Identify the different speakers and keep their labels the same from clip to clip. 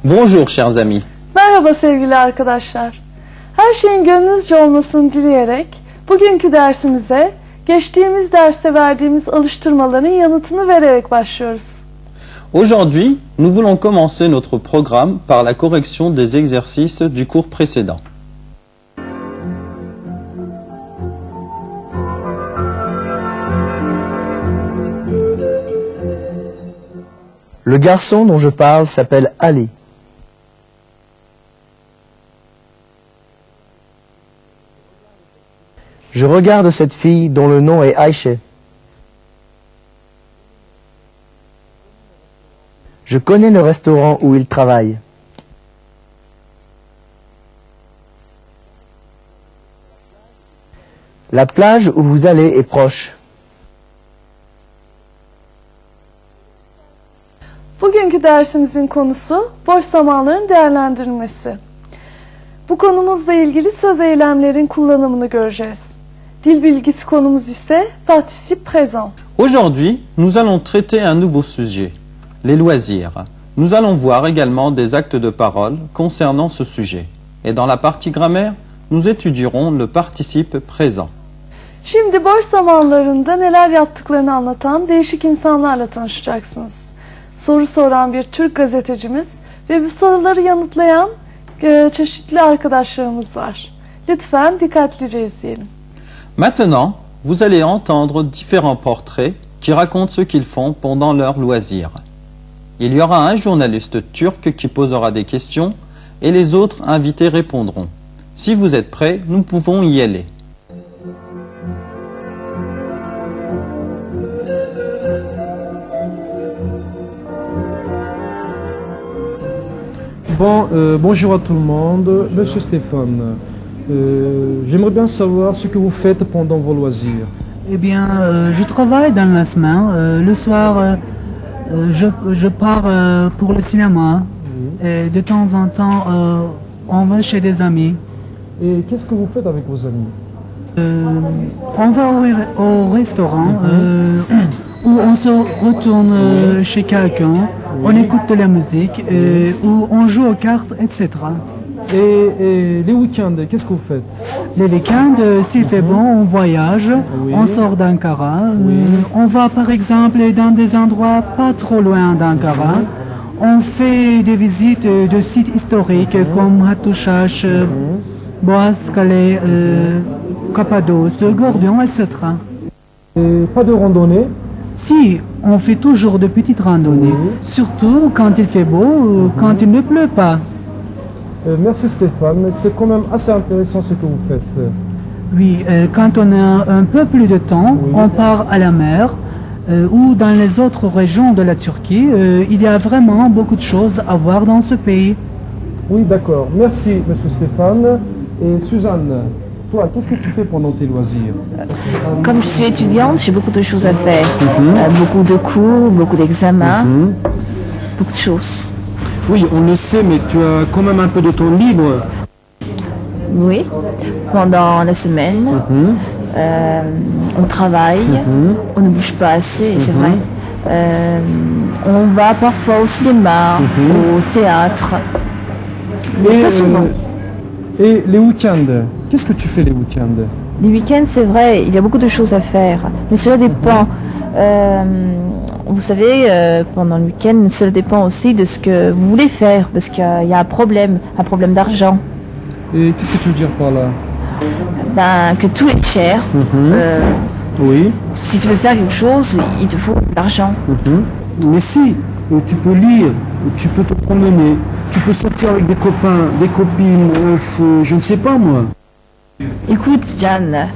Speaker 1: Bonjour chers amis.
Speaker 2: Merhaba sevgili arkadaşlar. Her şeyin gönlünüzce olmasını dileyerek bugünkü dersimize geçtiğimiz derste verdiğimiz alıştırmaların yanıtını vererek başlıyoruz.
Speaker 1: Aujourd'hui, nous voulons commencer notre programme par la correction des exercices du cours précédent.
Speaker 3: Le garçon dont je parle s'appelle Ali. Je regarde cette fille dont le nom est Aïché. Je connais le restaurant où il travaille. La plage où vous allez est proche.
Speaker 2: Bugünkü dersimizin konusu boş zamanların değerlendirilmesi. Bu konumuzla ilgili söz eylemlerin kullanımını göreceğiz. Dil bilgisi konumuz ise participe présent.
Speaker 1: Aujourd'hui, nous allons traiter un nouveau sujet, les loisirs. Nous allons voir également des actes de parole concernant ce sujet. Et dans la partie grammaire, nous étudierons le participe présent.
Speaker 2: Şimdi boş zamanlarında neler yaptıklarını anlatan değişik insanlarla tanışacaksınız. Soru soran bir Türk gazetecimiz ve bu soruları yanıtlayan çeşitli arkadaşlarımız var. Lütfen dikkatlice izleyelim.
Speaker 1: Maintenant, vous allez entendre différents portraits qui racontent ce qu'ils font pendant leurs loisirs. Il y aura un journaliste turc qui posera des questions et les autres invités répondront. Si vous êtes prêts, nous pouvons y aller.
Speaker 4: Bonjour à tout le monde, Monsieur Stéphane. J'aimerais bien savoir ce que vous faites pendant vos loisirs.
Speaker 5: Eh bien, je travaille dans la semaine. Le soir, je pars pour le cinéma. Et de temps en temps, on va chez des amis.
Speaker 4: Et qu'est-ce que vous faites avec vos amis?
Speaker 5: On va au restaurant où on se retourne chez quelqu'un, on écoute de la musique, où on joue aux cartes, etc.
Speaker 4: Et les week-ends, qu'est-ce que vous faites?
Speaker 5: Les week-ends, s'il fait bon, on voyage, on sort d'Ankara, on va par exemple dans des endroits pas trop loin d'Ankara, on fait des visites de sites historiques comme Hattuşaş, Boğazkale, Cappadoce, Gordion, etc.
Speaker 4: Et pas de randonnée?
Speaker 5: Si, on fait toujours de petites randonnées, surtout quand il fait beau, quand il ne pleut pas.
Speaker 4: Merci Stéphane, c'est quand même assez intéressant ce que vous faites.
Speaker 5: Oui, quand on a un peu plus de temps, on part à la mer ou dans les autres régions de la Turquie. Il y a vraiment beaucoup de choses à voir dans ce pays.
Speaker 4: Oui, d'accord. Merci, Monsieur Stéphane. Et Suzanne, toi, qu'est-ce que tu fais pendant tes loisirs?
Speaker 6: Comme je suis étudiante, j'ai beaucoup de choses à faire. Beaucoup de cours, beaucoup d'examens, beaucoup de choses.
Speaker 4: Oui, on le sait, mais tu as quand même un peu de temps libre.
Speaker 6: Oui, pendant la semaine, on travaille, on ne bouge pas assez, c'est vrai. On va parfois au cinéma, au théâtre, mais pas souvent.
Speaker 4: Et les week-ends, qu'est-ce que tu fais les week-ends?
Speaker 6: Les week-ends, c'est vrai, il y a beaucoup de choses à faire, mais cela dépend. Vous savez, pendant le week-end, cela dépend aussi de ce que vous voulez faire, parce qu'il y a un problème d'argent.
Speaker 4: Et qu'est-ce que tu veux dire par là?
Speaker 6: Ben, que tout est cher.
Speaker 4: Oui.
Speaker 6: Si tu veux faire quelque chose, il te faut de l'argent.
Speaker 4: Mais si, tu peux lire, tu peux te promener, tu peux sortir avec des copains, des copines, je ne sais pas moi.
Speaker 6: Écoute, Jeanne,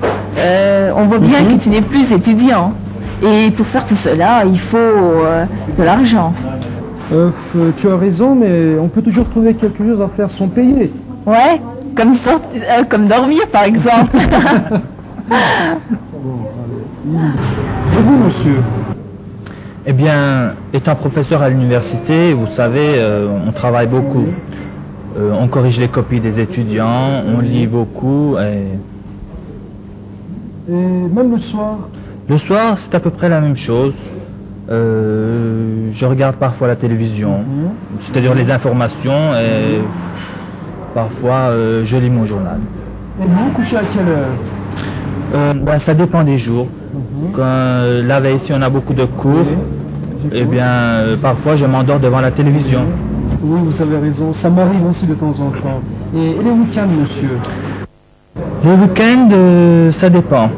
Speaker 6: on voit bien que tu n'es plus étudiant. Et pour faire tout cela, il faut de l'argent.
Speaker 4: Tu as raison, mais on peut toujours trouver quelque chose à faire sans payer.
Speaker 6: Ouais, comme dormir par exemple.
Speaker 4: Et vous, monsieur?
Speaker 7: Eh bien, étant professeur à l'université, vous savez, on travaille beaucoup. On corrige les copies des étudiants, on lit beaucoup.
Speaker 4: Et même le soir?
Speaker 7: Le soir, c'est à peu près la même chose. Je regarde parfois la télévision, c'est-à-dire les informations, et parfois je lis mon journal.
Speaker 4: Et vous vous couchez à quelle heure?
Speaker 7: Ça dépend des jours. Quand la veille, si on a beaucoup de cours, eh bien, parfois je m'endors devant la télévision.
Speaker 4: Oui, vous avez raison, ça m'arrive aussi de temps en temps. Et les week-ends, monsieur?
Speaker 7: Le week-end, ça dépend.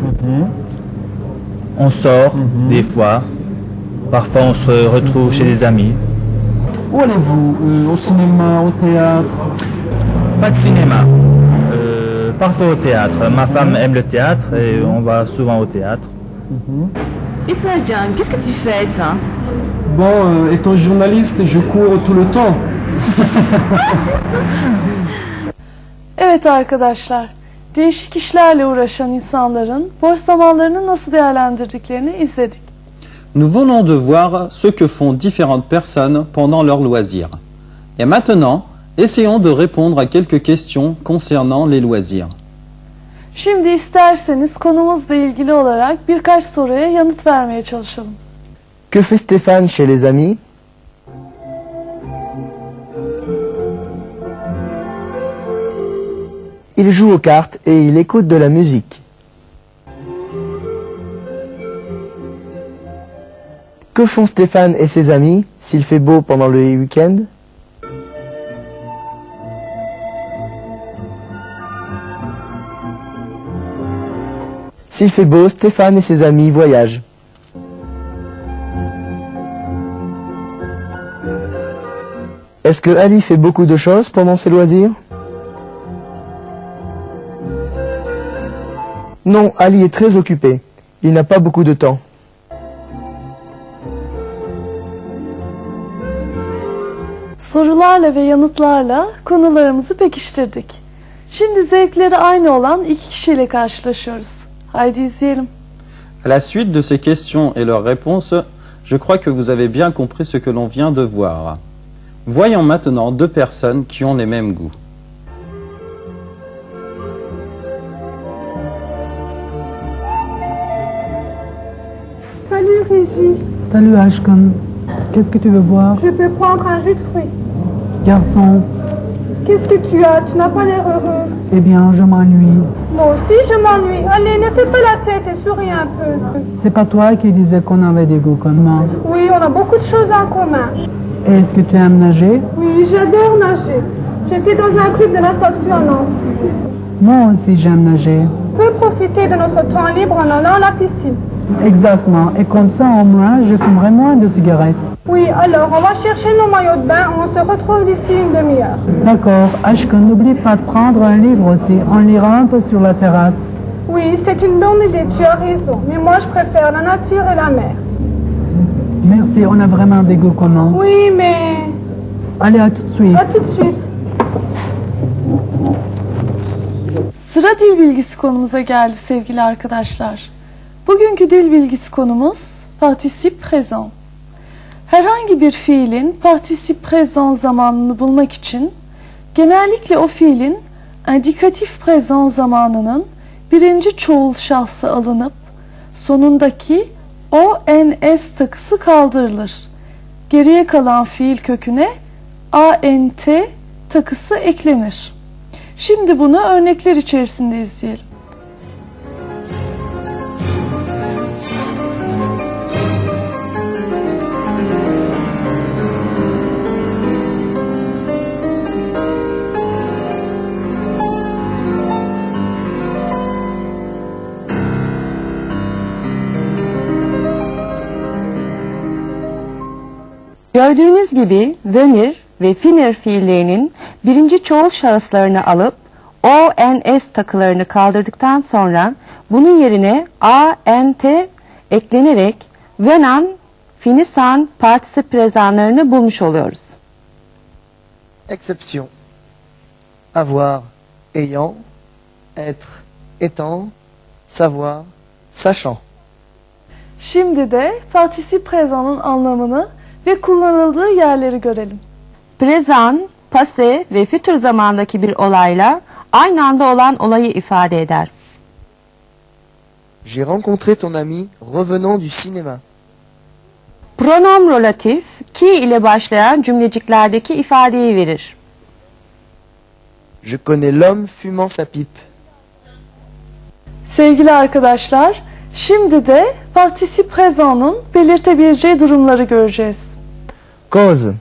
Speaker 7: On sort des fois. Parfois, on se retrouve chez des amis.
Speaker 4: Où allez-vous? Au cinéma, au théâtre?
Speaker 7: Pas de cinéma. Parfois au théâtre. Ma femme aime le théâtre et on va souvent au théâtre.
Speaker 6: Et toi, John, qu'est-ce que tu fais, toi?
Speaker 4: Bon, étant journaliste, je cours tout le temps.
Speaker 2: Evet arkadaşlar, değişik işlerle uğraşan insanların boş zamanlarını nasıl değerlendirdiklerini izledik.
Speaker 1: Nous venons de voir ce que font différentes personnes pendant leurs loisirs. Et maintenant, essayons de répondre à quelques questions concernant les loisirs.
Speaker 2: Şimdi isterseniz konumuzla ilgili olarak birkaç soruya yanıt vermeye çalışalım.
Speaker 3: Que fait Stéphane chez les amis? Il joue aux cartes et il écoute de la musique. Que font Stéphane et ses amis s'il fait beau pendant le week-end? S'il fait beau, Stéphane et ses amis voyagent. Est-ce que Ali fait beaucoup de choses pendant ses loisirs? Non, Ali est très occupé. Il n'a pas beaucoup de temps.
Speaker 2: Sorularla ve yanıtlarla konularımızı pekiştirdik. Şimdi zevkleri aynı olan iki kişiyle karşılaşıyoruz. Haydi izleyelim.
Speaker 1: À la suite de ces questions et leurs réponses, je crois que vous avez bien compris ce que l'on vient de voir. Voyons maintenant deux personnes qui ont les mêmes goûts.
Speaker 8: Salut Régie,
Speaker 5: Salut Ashkan, qu'est-ce que tu veux boire?
Speaker 8: je peux prendre un jus de fruits.
Speaker 5: Garçon,
Speaker 8: Qu'est-ce que tu as? Tu n'as pas l'air heureux.
Speaker 5: eh bien je m'ennuie.
Speaker 8: Moi aussi je m'ennuie. Allez, ne fais pas la tête et souris un peu.
Speaker 5: C'est pas toi qui disais qu'on avait des goûts communs.
Speaker 8: Oui, on a beaucoup de choses en commun.
Speaker 5: Est-ce que tu aimes nager?
Speaker 8: Oui, j'adore nager. J'étais dans un club de natation à Nancy.
Speaker 5: Moi aussi j'aime nager.
Speaker 8: On peut profiter de notre temps libre en allant à la piscine.
Speaker 5: Exactement, et comme ça au moins je fumerai moins de cigarettes.
Speaker 8: Oui, alors on va chercher nos maillots de bain. On se retrouve d'ici une demi-heure.
Speaker 5: D'accord, Ashkan, n'oublie pas de prendre un livre aussi, on lira un peu sur la terrasse.
Speaker 8: Oui, c'est une bonne idée, tu as raison. Mais moi je préfère la nature et la mer.
Speaker 5: Merci, on a vraiment des goûts communs.
Speaker 8: Oui, mais...
Speaker 5: Allez, à tout de suite.
Speaker 8: À tout de suite.
Speaker 2: Sıra dil bilgisi konumuza geldi sevgili arkadaşlar. Bugünkü dil bilgisi konumuz participe présent. Herhangi bir fiilin participe présent zamanını bulmak için genellikle o fiilin indikatif présent zamanının birinci çoğul şahsı alınıp sonundaki ONS takısı kaldırılır. Geriye kalan fiil köküne ANT takısı eklenir. Şimdi bunu örnekler içerisinde izleyelim.
Speaker 9: Gördüğünüz gibi venir ve finir fiillerinin birinci çoğul şahıslarını alıp ONS takılarını kaldırdıktan sonra bunun yerine ANT eklenerek venan, finisan partisip prezanlarını bulmuş oluyoruz.
Speaker 3: Exception. Avoir, ayant, être, étant, savoir, sachant.
Speaker 2: Şimdi de participe présent'ın anlamını ve kullanıldığı yerleri görelim.
Speaker 9: Prezan, pase ve fütür zamandaki bir olayla aynı anda olan olayı ifade eder.
Speaker 3: J'ai rencontré ton ami revenant du cinéma.
Speaker 9: Pronom relatif ki ile başlayan cümleciklerdeki ifadeyi verir.
Speaker 3: Je connais l'homme fumant sa pipe.
Speaker 2: Sevgili arkadaşlar, şimdi de participe présent'un belirtebileceği durumları göreceğiz.
Speaker 3: Cause.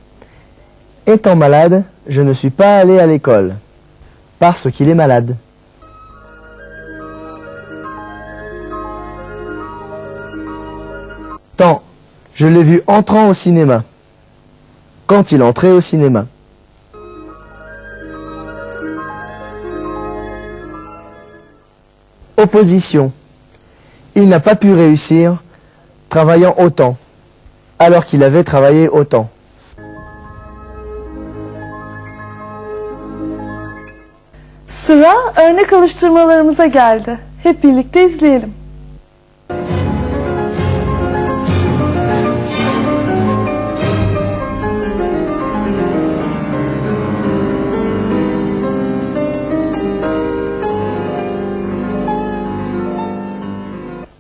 Speaker 3: Étant malade, je ne suis pas allé à l'école. Parce qu'il est malade. Temps. Je l'ai vu entrant au cinéma. Quand il entrait au cinéma. Opposition. Il n'a pas pu réussir, travaillant autant, alors qu'il avait travaillé autant.
Speaker 2: Sıra örnek alıştırmalarımıza geldi. Hep birlikte izleyelim.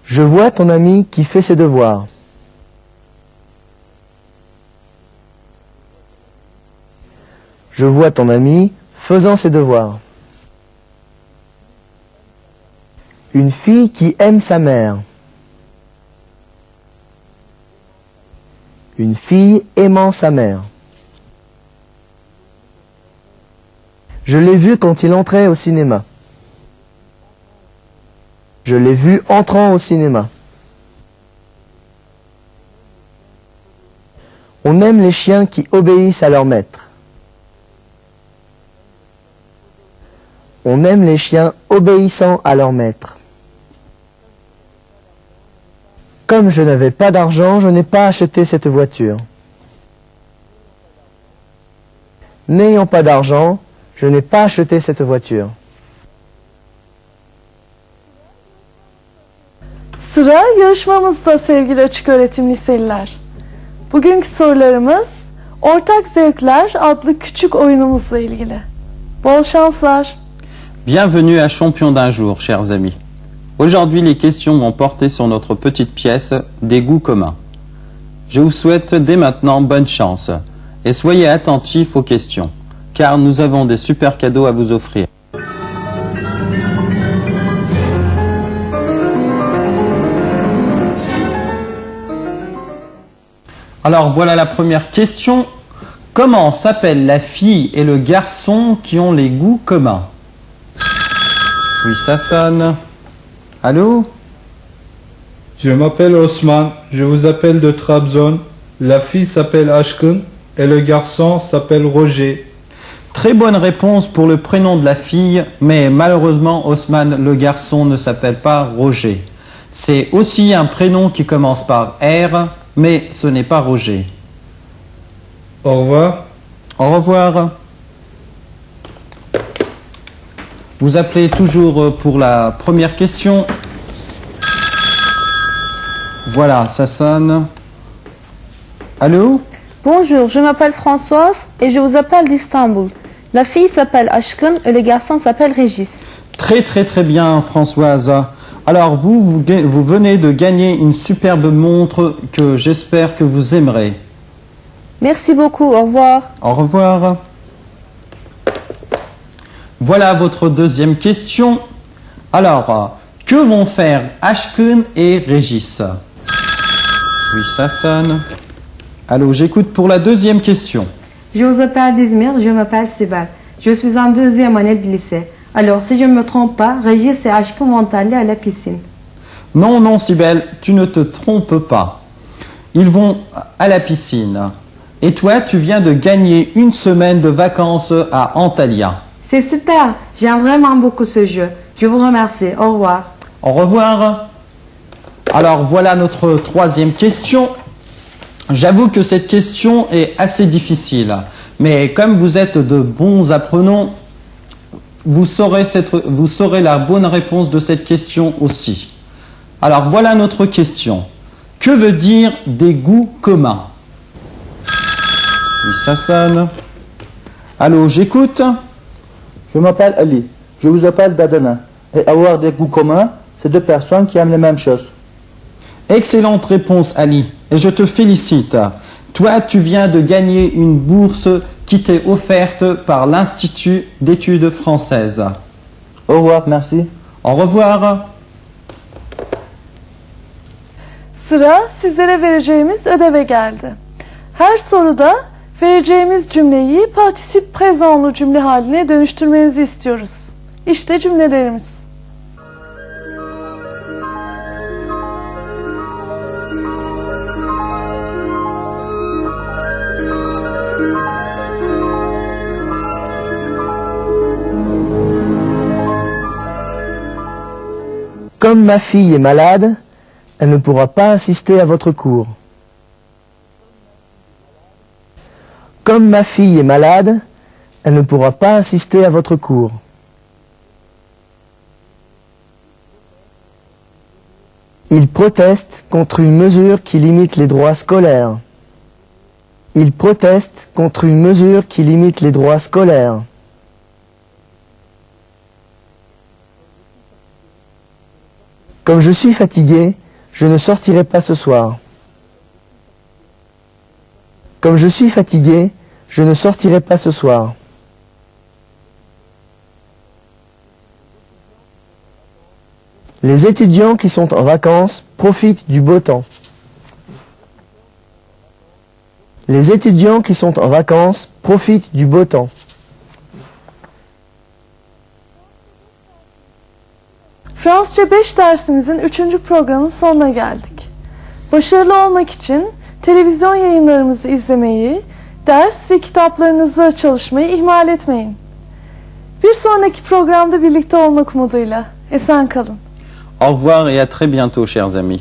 Speaker 3: Je vois ton ami qui fait ses devoirs. Je vois ton ami faisant ses devoirs. Une fille qui aime sa mère. Une fille aimant sa mère. Je l'ai vu quand il entrait au cinéma. Je l'ai vu entrant au cinéma. On aime les chiens qui obéissent à leur maître. On aime les chiens obéissant à leur maître. Comme je n'avais pas d'argent, je n'ai pas acheté cette voiture. N'ayant pas d'argent, je n'ai pas acheté cette voiture.
Speaker 2: Sıra yarışmamızda sevgili açık öğretim liseliler. Bugünkü sorularımız Ortak Zevkler adlı küçük oyunumuzla ilgili. Bol şanslar.
Speaker 1: Bienvenue à Champion d'un jour, chers amis. Aujourd'hui, les questions vont porter sur notre petite pièce des goûts communs. Je vous souhaite dès maintenant bonne chance et soyez attentifs aux questions, car nous avons des super cadeaux à vous offrir. Alors voilà la première question. Comment s'appelle la fille et le garçon qui ont les goûts communs? Oui, ça sonne. Allô?
Speaker 10: Je m'appelle Osman, je vous appelle de Trabzon. La fille s'appelle Aşkın et le garçon s'appelle Roger.
Speaker 1: Très bonne réponse pour le prénom de la fille, mais malheureusement, Osman, le garçon, ne s'appelle pas Roger. C'est aussi un prénom qui commence par R, mais ce n'est pas Roger.
Speaker 10: Au revoir.
Speaker 1: Au revoir. Vous appelez toujours pour la première question. Voilà, ça sonne. Allô?
Speaker 11: Bonjour, je m'appelle Françoise et je vous appelle d'Istanbul. La fille s'appelle Aşkın et le garçon s'appelle Régis.
Speaker 1: Très très très bien, Françoise. Alors vous venez de gagner une superbe montre que j'espère que vous aimerez.
Speaker 11: Merci beaucoup, au revoir.
Speaker 1: Au revoir. Voilà votre deuxième question. Alors, que vont faire Aşkın et Régis? Oui, ça sonne. Allô, j'écoute pour la deuxième question.
Speaker 12: Je vous appelle d'Izmir, je m'appelle Sibel. Je suis en deuxième année de lycée. Alors, si je ne me trompe pas, Régis et Aşkın vont aller à la piscine.
Speaker 1: Non, non, Sibel, tu ne te trompes pas. Ils vont à la piscine. Et toi, tu viens de gagner une semaine de vacances à Antalya.
Speaker 12: C'est super, j'aime vraiment beaucoup ce jeu. Je vous remercie, au revoir.
Speaker 1: Au revoir. Alors, voilà notre troisième question. J'avoue que cette question est assez difficile. Mais comme vous êtes de bons apprenants, vous saurez la bonne réponse de cette question aussi. Alors, voilà notre question. Que veut dire des goûts communs? Oui, ça sonne. Allô, j'écoute.
Speaker 13: Je m'appelle Ali. Je vous appelle d'Adana. Et avoir des goûts communs,
Speaker 3: C'est deux personnes qui aiment les mêmes choses.
Speaker 1: Excellente réponse, Ali, et je te félicite. Toi, tu viens de gagner une bourse qui t'est offerte par l'Institut d'études françaises.
Speaker 3: Au revoir, merci.
Speaker 1: Au revoir.
Speaker 2: Sıra sizlere vereceğimiz ödeve geldi. Her soruda vereceğimiz cümleyi particip présent'lu cümle haline dönüştürmenizi istiyoruz. İşte cümlelerimiz.
Speaker 3: Comme ma fille est malade, elle ne pourra pas assister à votre cours. Comme ma fille est malade, elle ne pourra pas assister à votre cours. Il proteste contre une mesure qui limite les droits scolaires. Il proteste contre une mesure qui limite les droits scolaires. Comme je suis fatigué, je ne sortirai pas ce soir. Comme je suis fatigué, je ne sortirai pas ce soir. Les étudiants qui sont en vacances profitent du beau temps. Les étudiants qui sont en vacances profitent du beau temps.
Speaker 2: Fransızca 5 dersimizin 3. programının sonuna geldik. Başarılı olmak için televizyon yayınlarımızı izlemeyi, ders ve kitaplarınızla çalışmayı ihmal etmeyin. Bir sonraki programda birlikte olmak umuduyla. Esen kalın.
Speaker 1: Au revoir et à très bientôt, chers amis.